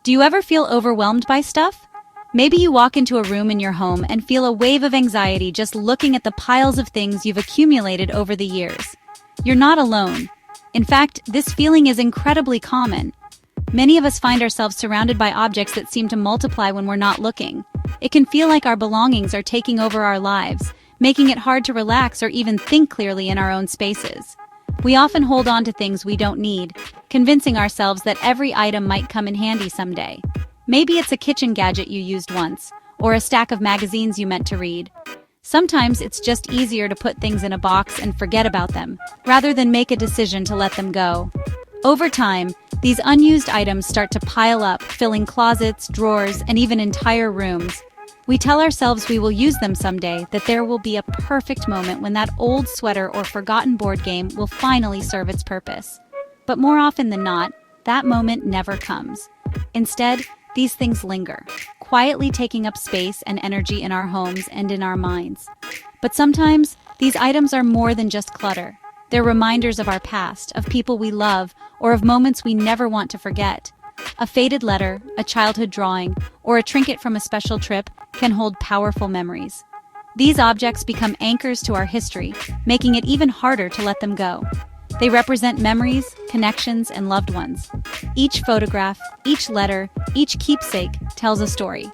Do you ever feel overwhelmed by stuff? Maybe you walk into a room in your home and feel a wave of anxiety just looking at the piles of things you've accumulated over the years. You're not alone. In fact, this feeling is incredibly common. Many of us find ourselves surrounded by objects that seem to multiply when we're not looking. It can feel like our belongings are taking over our lives, making it hard to relax or even think clearly in our own spaces. We often hold on to things we don't need, convincing ourselves that every item might come in handy someday. Maybe it's a kitchen gadget you used once, or a stack of magazines you meant to read. Sometimes it's just easier to put things in a box and forget about them, rather than make a decision to let them go. Over time, these unused items start to pile up, filling closets, drawers, and even entire rooms. We tell ourselves we will use them someday, that there will be a perfect moment when that old sweater or forgotten board game will finally serve its purpose. But more often than not, that moment never comes. Instead, these things linger, quietly taking up space and energy in our homes and in our minds. But sometimes, these items are more than just clutter. They're reminders of our past, of people we love, or of moments we never want to forget. A faded letter, a childhood drawing, or a trinket from a special trip can hold powerful memories. These objects become anchors to our history, making it even harder to let them go. They represent memories, connections, and loved ones. Each photograph, each letter, each keepsake tells a story.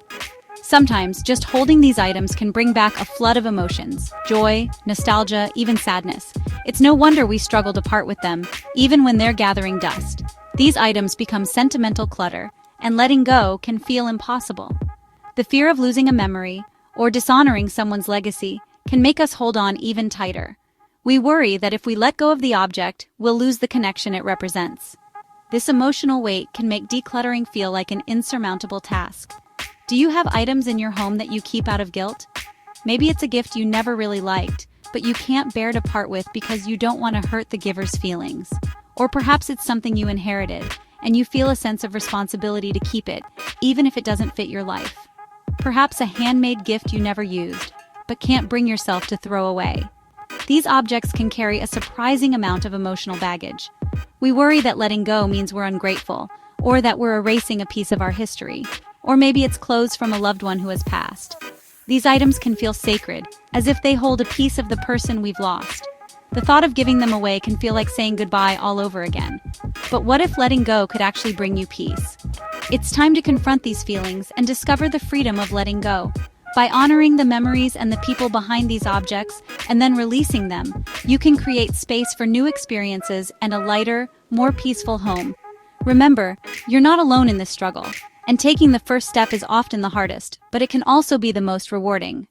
Sometimes, just holding these items can bring back a flood of emotions: joy, nostalgia, even sadness. It's no wonder we struggle to part with them, even when they're gathering dust. These items become sentimental clutter, and letting go can feel impossible. The fear of losing a memory, or dishonoring someone's legacy, can make us hold on even tighter. We worry that if we let go of the object, we'll lose the connection it represents. This emotional weight can make decluttering feel like an insurmountable task. Do you have items in your home that you keep out of guilt? Maybe it's a gift you never really liked, but you can't bear to part with because you don't want to hurt the giver's feelings. Or perhaps it's something you inherited, and you feel a sense of responsibility to keep it, even if it doesn't fit your life. Perhaps a handmade gift you never used, but can't bring yourself to throw away. These objects can carry a surprising amount of emotional baggage. We worry that letting go means we're ungrateful, or that we're erasing a piece of our history. Or maybe it's clothes from a loved one who has passed. These items can feel sacred, as if they hold a piece of the person we've lost. The thought of giving them away can feel like saying goodbye all over again. But what if letting go could actually bring you peace? It's time to confront these feelings and discover the freedom of letting go. By honoring the memories and the people behind these objects, and then releasing them, you can create space for new experiences and a lighter, more peaceful home. Remember, you're not alone in this struggle, and taking the first step is often the hardest, but it can also be the most rewarding.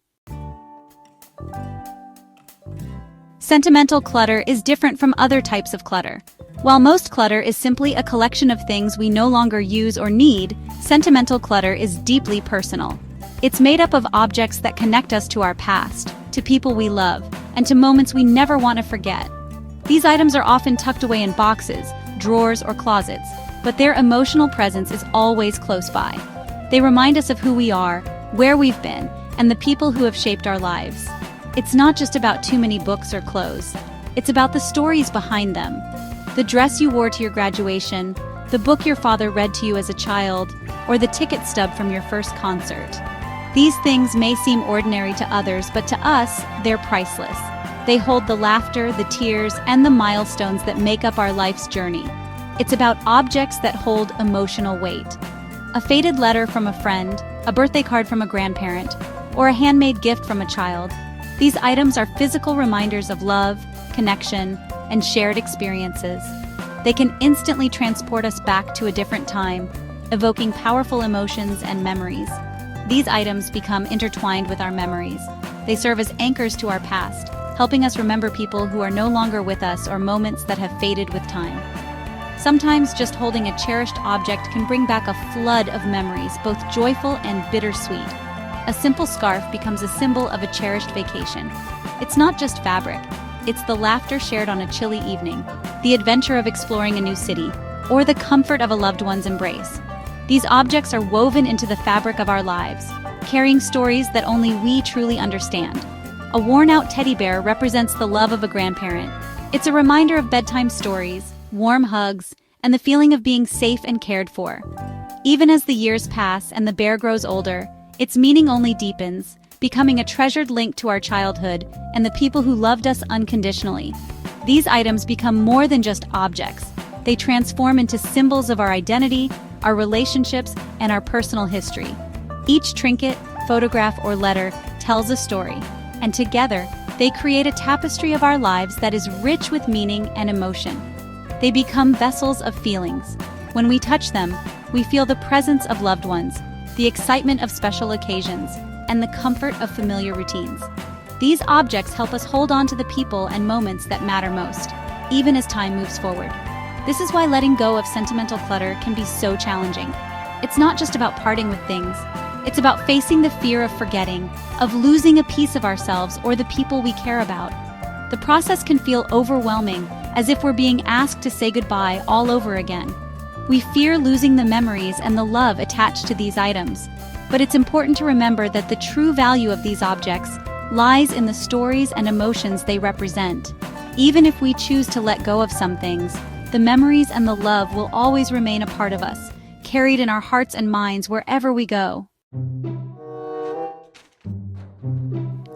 Sentimental clutter is different from other types of clutter. While most clutter is simply a collection of things we no longer use or need, sentimental clutter is deeply personal. It's made up of objects that connect us to our past, to people we love, and to moments we never want to forget. These items are often tucked away in boxes, drawers, or closets, but their emotional presence is always close by. They remind us of who we are, where we've been, and the people who have shaped our lives. It's not just about too many books or clothes. It's about the stories behind them. The dress you wore to your graduation, the book your father read to you as a child, or the ticket stub from your first concert. These things may seem ordinary to others, but to us, they're priceless. They hold the laughter, the tears, and the milestones that make up our life's journey. It's about objects that hold emotional weight. A faded letter from a friend, a birthday card from a grandparent, or a handmade gift from a child. These items are physical reminders of love, connection, and shared experiences. They can instantly transport us back to a different time, evoking powerful emotions and memories. These items become intertwined with our memories. They serve as anchors to our past, helping us remember people who are no longer with us or moments that have faded with time. Sometimes just holding a cherished object can bring back a flood of memories, both joyful and bittersweet. A simple scarf becomes a symbol of a cherished vacation. It's not just fabric, it's the laughter shared on a chilly evening, the adventure of exploring a new city, or the comfort of a loved one's embrace. These objects are woven into the fabric of our lives, carrying stories that only we truly understand. A worn-out teddy bear represents the love of a grandparent. It's a reminder of bedtime stories, warm hugs, and the feeling of being safe and cared for. Even as the years pass and the bear grows older, its meaning only deepens, becoming a treasured link to our childhood and the people who loved us unconditionally. These items become more than just objects. They transform into symbols of our identity, our relationships, and our personal history. Each trinket, photograph, or letter tells a story, and together, they create a tapestry of our lives that is rich with meaning and emotion. They become vessels of feelings. When we touch them, we feel the presence of loved ones, the excitement of special occasions, and the comfort of familiar routines. These objects help us hold on to the people and moments that matter most, even as time moves forward. This is why letting go of sentimental clutter can be so challenging. It's not just about parting with things. It's about facing the fear of forgetting, of losing a piece of ourselves or the people we care about. The process can feel overwhelming, as if we're being asked to say goodbye all over again. We fear losing the memories and the love attached to these items. But it's important to remember that the true value of these objects lies in the stories and emotions they represent. Even if we choose to let go of some things, the memories and the love will always remain a part of us, carried in our hearts and minds wherever we go.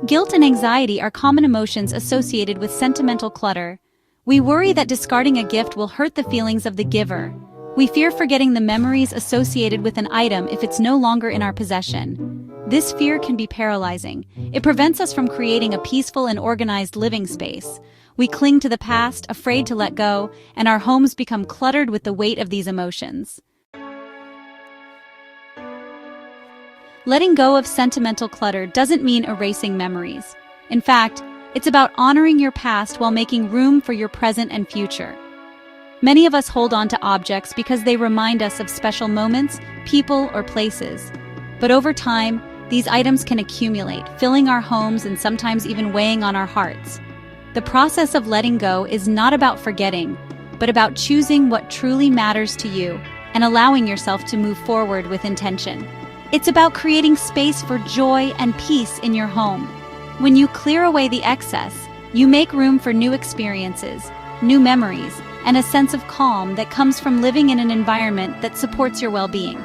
Guilt and anxiety are common emotions associated with sentimental clutter. We worry that discarding a gift will hurt the feelings of the giver. We fear forgetting the memories associated with an item if it's no longer in our possession. This fear can be paralyzing. It prevents us from creating a peaceful and organized living space. We cling to the past, afraid to let go, and our homes become cluttered with the weight of these emotions. Letting go of sentimental clutter doesn't mean erasing memories. In fact, it's about honoring your past while making room for your present and future. Many of us hold on to objects because they remind us of special moments, people, or places. But over time, these items can accumulate, filling our homes and sometimes even weighing on our hearts. The process of letting go is not about forgetting, but about choosing what truly matters to you and allowing yourself to move forward with intention. It's about creating space for joy and peace in your home. When you clear away the excess, you make room for new experiences, new memories, and a sense of calm that comes from living in an environment that supports your well-being.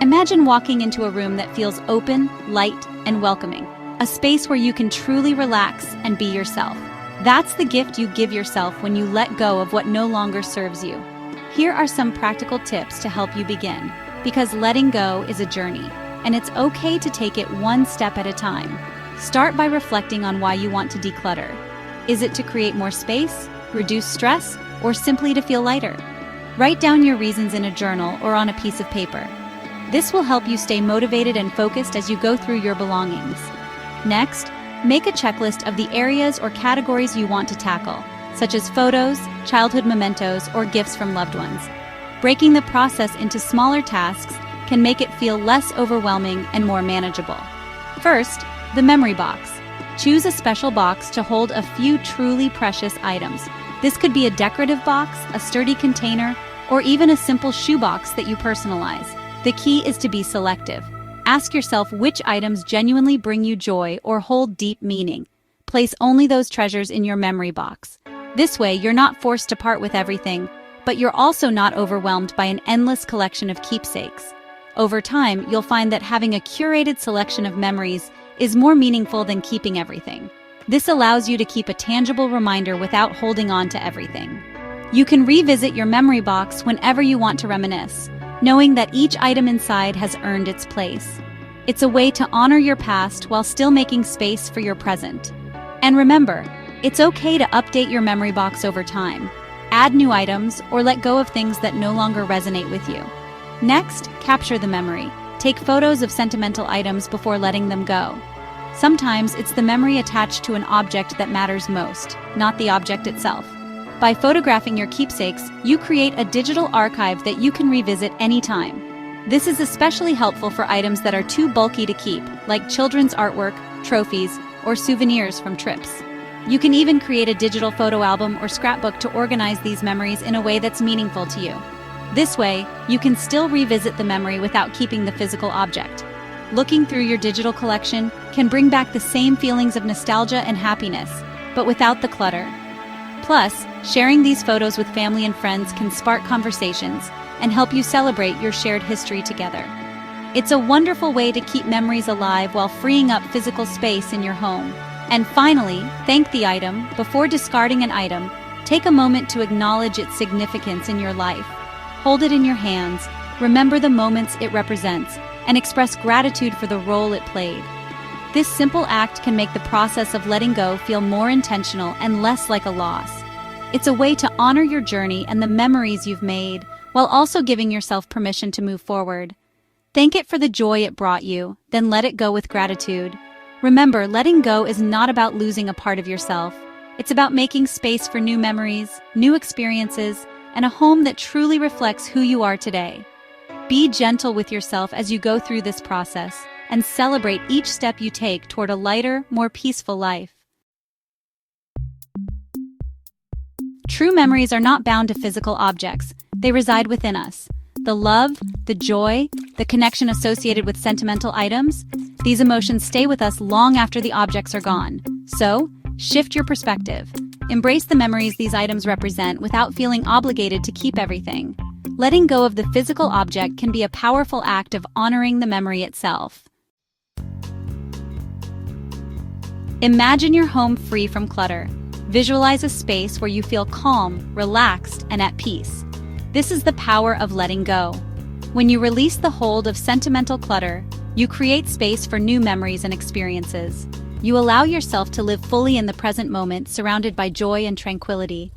Imagine walking into a room that feels open, light, and welcoming, a space where you can truly relax and be yourself. That's the gift you give yourself when you let go of what no longer serves you. Here are some practical tips to help you begin, because letting go is a journey, and it's okay to take it one step at a time. Start by reflecting on why you want to declutter. Is it to create more space, reduce stress, or simply to feel lighter? Write down your reasons in a journal or on a piece of paper. This will help you stay motivated and focused as you go through your belongings. Next, make a checklist of the areas or categories you want to tackle, such as photos, childhood mementos, or gifts from loved ones. Breaking the process into smaller tasks can make it feel less overwhelming and more manageable. First, the memory box. Choose a special box to hold a few truly precious items. This could be a decorative box, a sturdy container, or even a simple shoebox that you personalize. The key is to be selective. Ask yourself which items genuinely bring you joy or hold deep meaning. Place only those treasures in your memory box. This way, you're not forced to part with everything, but you're also not overwhelmed by an endless collection of keepsakes. Over time, you'll find that having a curated selection of memories is more meaningful than keeping everything. This allows you to keep a tangible reminder without holding on to everything. You can revisit your memory box whenever you want to reminisce, knowing that each item inside has earned its place. It's a way to honor your past while still making space for your present. And remember, it's okay to update your memory box over time. Add new items or let go of things that no longer resonate with you. Next, capture the memory. Take photos of sentimental items before letting them go. Sometimes it's the memory attached to an object that matters most, not the object itself. By photographing your keepsakes, you create a digital archive that you can revisit anytime. This is especially helpful for items that are too bulky to keep, like children's artwork, trophies, or souvenirs from trips. You can even create a digital photo album or scrapbook to organize these memories in a way that's meaningful to you. This way, you can still revisit the memory without keeping the physical object. Looking through your digital collection can bring back the same feelings of nostalgia and happiness, but without the clutter. Plus, sharing these photos with family and friends can spark conversations, and help you celebrate your shared history together. It's a wonderful way to keep memories alive while freeing up physical space in your home. And finally, thank the item. Before discarding an item, take a moment to acknowledge its significance in your life. Hold it in your hands, remember the moments it represents, and express gratitude for the role it played. This simple act can make the process of letting go feel more intentional and less like a loss. It's a way to honor your journey and the memories you've made, while also giving yourself permission to move forward. Thank it for the joy it brought you, then let it go with gratitude. Remember, letting go is not about losing a part of yourself. It's about making space for new memories, new experiences, and a home that truly reflects who you are today. Be gentle with yourself as you go through this process, and celebrate each step you take toward a lighter, more peaceful life. True memories are not bound to physical objects. They reside within us. The love, the joy, the connection associated with sentimental items, these emotions stay with us long after the objects are gone. So, shift your perspective. Embrace the memories these items represent without feeling obligated to keep everything. Letting go of the physical object can be a powerful act of honoring the memory itself. Imagine your home free from clutter. Visualize a space where you feel calm, relaxed, and at peace. This is the power of letting go. When you release the hold of sentimental clutter, you create space for new memories and experiences. You allow yourself to live fully in the present moment, surrounded by joy and tranquility.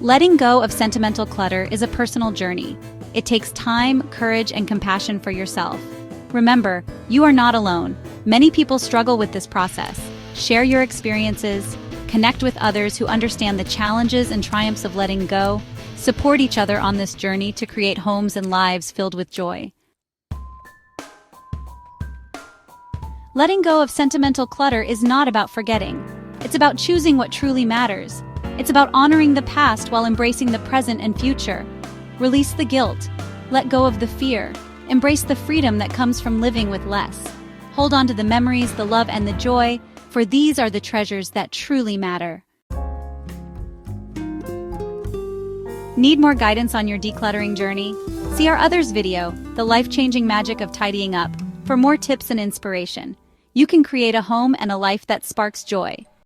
Letting go of sentimental clutter is a personal journey. It takes time, courage, and compassion for yourself. Remember, you are not alone. Many people struggle with this process. Share your experiences, connect with others who understand the challenges and triumphs of letting go, support each other on this journey to create homes and lives filled with joy. Letting go of sentimental clutter is not about forgetting. It's about choosing what truly matters. It's about honoring the past while embracing the present and future. Release the guilt. Let go of the fear. Embrace the freedom that comes from living with less. Hold on to the memories, the love, and the joy, for these are the treasures that truly matter. Need more guidance on your decluttering journey? See our others video, The Life-Changing Magic of Tidying Up, for more tips and inspiration. You can create a home and a life that sparks joy.